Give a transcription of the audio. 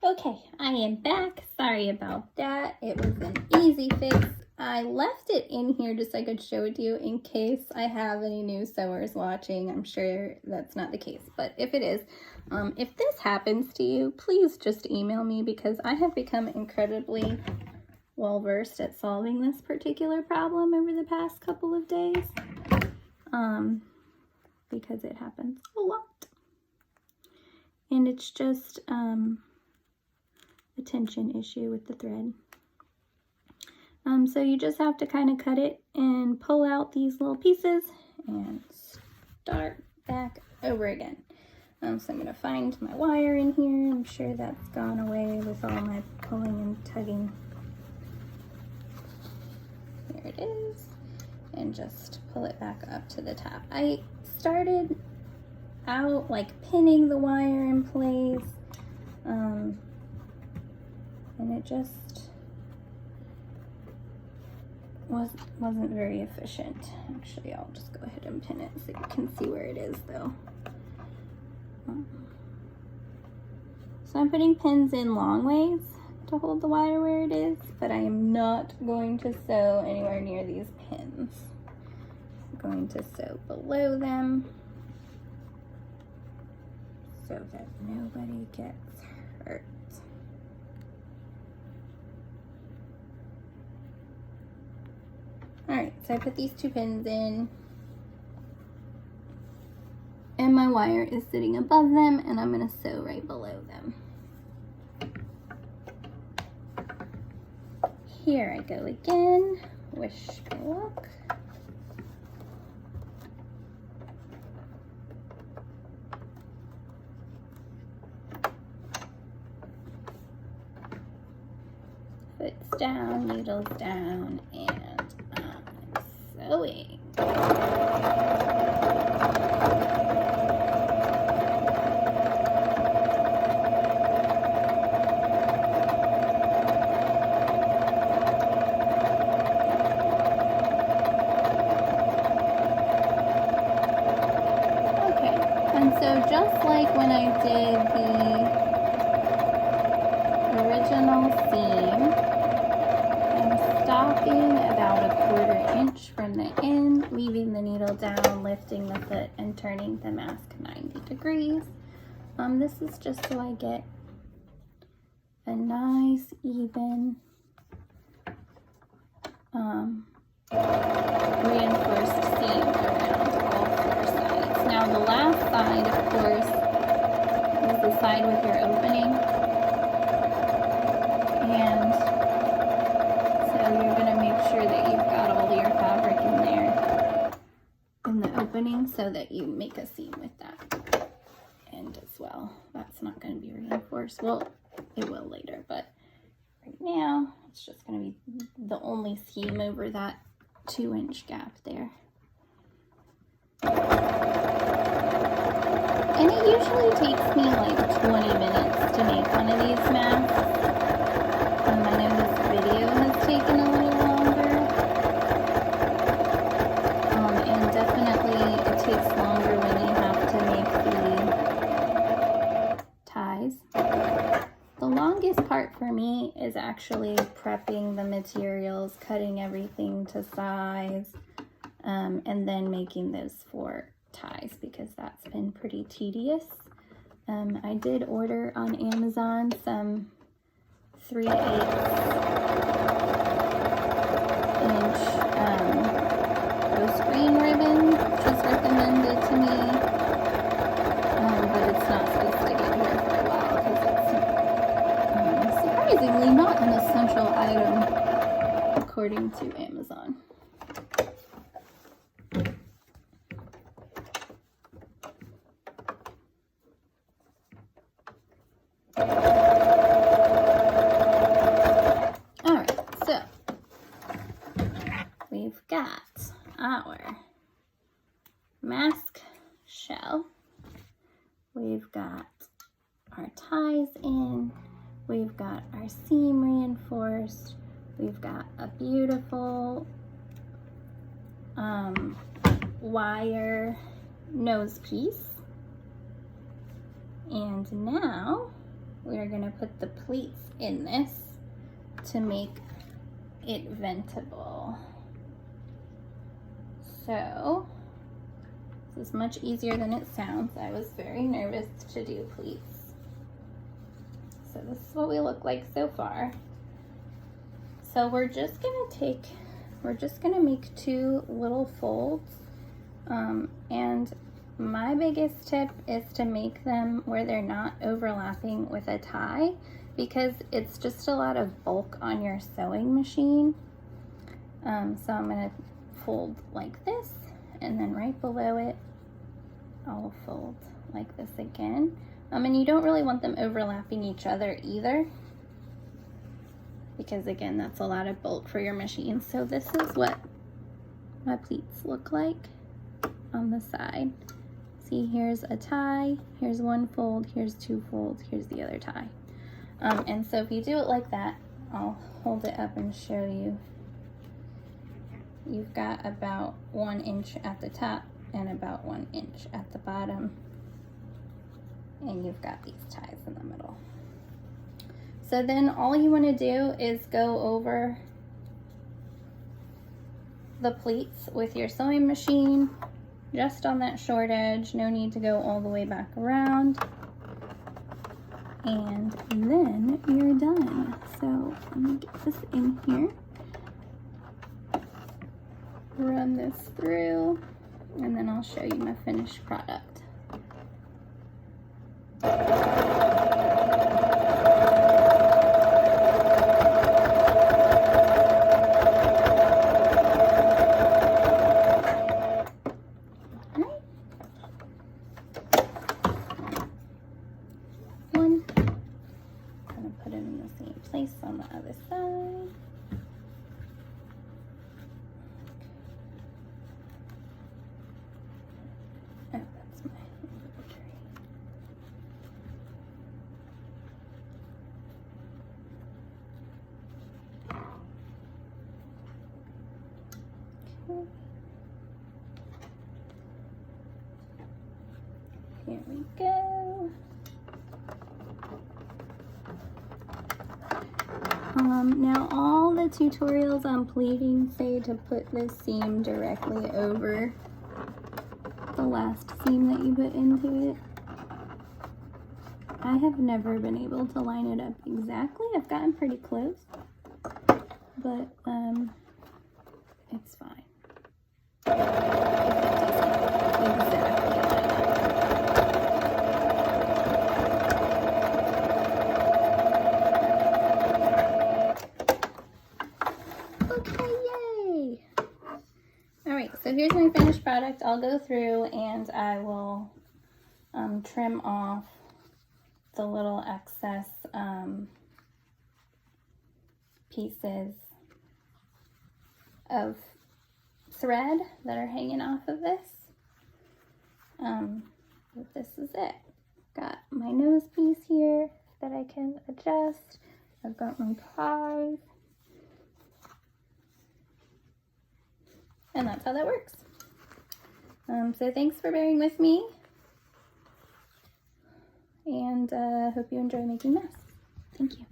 Okay, I am back. Sorry about that. It was an easy fix. I left it in here just so I could show it to you in case I have any new sewers watching. I'm sure that's not the case, but if it is, if this happens to you, please just email me because I have become incredibly well-versed at solving this particular problem over the past couple of days, because it happens a lot. And it's just, a tension issue with the thread. So you just have to kind of cut it and pull out these little pieces and start back over again. So I'm going to find my wire in here. I'm sure that's gone away with all my pulling and tugging. Here it is. And just pull it back up to the top. I started out like pinning the wire in place. And it just wasn't very efficient. Actually, I'll just go ahead and pin it so you can see where it is though. So I'm putting pins in long ways to hold the wire where it is, but I am not going to sew anywhere near these pins. I'm going to sew below them so that nobody gets hurt. Alright, so I put these two pins in and my wire is sitting above them and I'm going to sew right below them. Here I go again. Wish me luck. Foot's down, needles down, and I'm sewing. Okay, and so just like when I did the original seam, stopping about 1/4 inch from the end, leaving the needle down, lifting the foot, and turning the mask 90 degrees. This is just so I get a nice, even, reinforced seam around all 4 sides. Now the last side, of course, is the side with your opening. And you're going to make sure that you've got all your fabric in there in the opening so that you make a seam with that end as well. That's not going to be reinforced. Well, it will later, but right now it's just going to be the only seam over that 2-inch gap there. And it usually takes me like 20 minutes to make one of these masks. I know this video has taken a little longer, and definitely it takes longer when you have to make the ties. The longest part for me is actually prepping the materials, cutting everything to size, and then making those 4 ties because that's been pretty tedious. I did order on Amazon some 3/8 inch ghost green ribbon, which was recommended to me, but it's not supposed to get here for a while because it's surprisingly not an essential item according to Amazon. We've got our mask shell, we've got our ties in, we've got our seam reinforced, we've got a beautiful wire nose piece, and now we're gonna put the pleats in this to make it ventable. So this is much easier than it sounds. I was very nervous to do pleats. So this is what we look like so far. So we're just gonna make 2 little folds. And my biggest tip is to make them where they're not overlapping with a tie, because it's just a lot of bulk on your sewing machine. So I'm gonna fold like this, and then right below it, I'll fold like this again. And you don't really want them overlapping each other either, because again, that's a lot of bulk for your machine. So this is what my pleats look like on the side. See, here's a tie, here's 1 fold, here's 2 folds, here's the other tie. And so if you do it like that, I'll hold it up and show you. You've got about 1 inch at the top and about 1 inch at the bottom. And you've got these ties in the middle. So then all you want to do is go over the pleats with your sewing machine, just on that short edge. No need to go all the way back around. And then you're done. So let me get this in here. Run this through, and then I'll show you my finished product. Put it in the same place on the other side. Oh, that's my embroidery. Okay. Here we go. Now all the tutorials on pleating say to put this seam directly over the last seam that you put into it. I have never been able to line it up exactly. I've gotten pretty close, but it's fine. So here's my finished product. I'll go through and I will trim off the little excess pieces of thread that are hanging off of this. But this is it. Got my nose piece here that I can adjust. I've got my ties. And that's how that works. So thanks for bearing with me, and hope you enjoy making this. Thank you.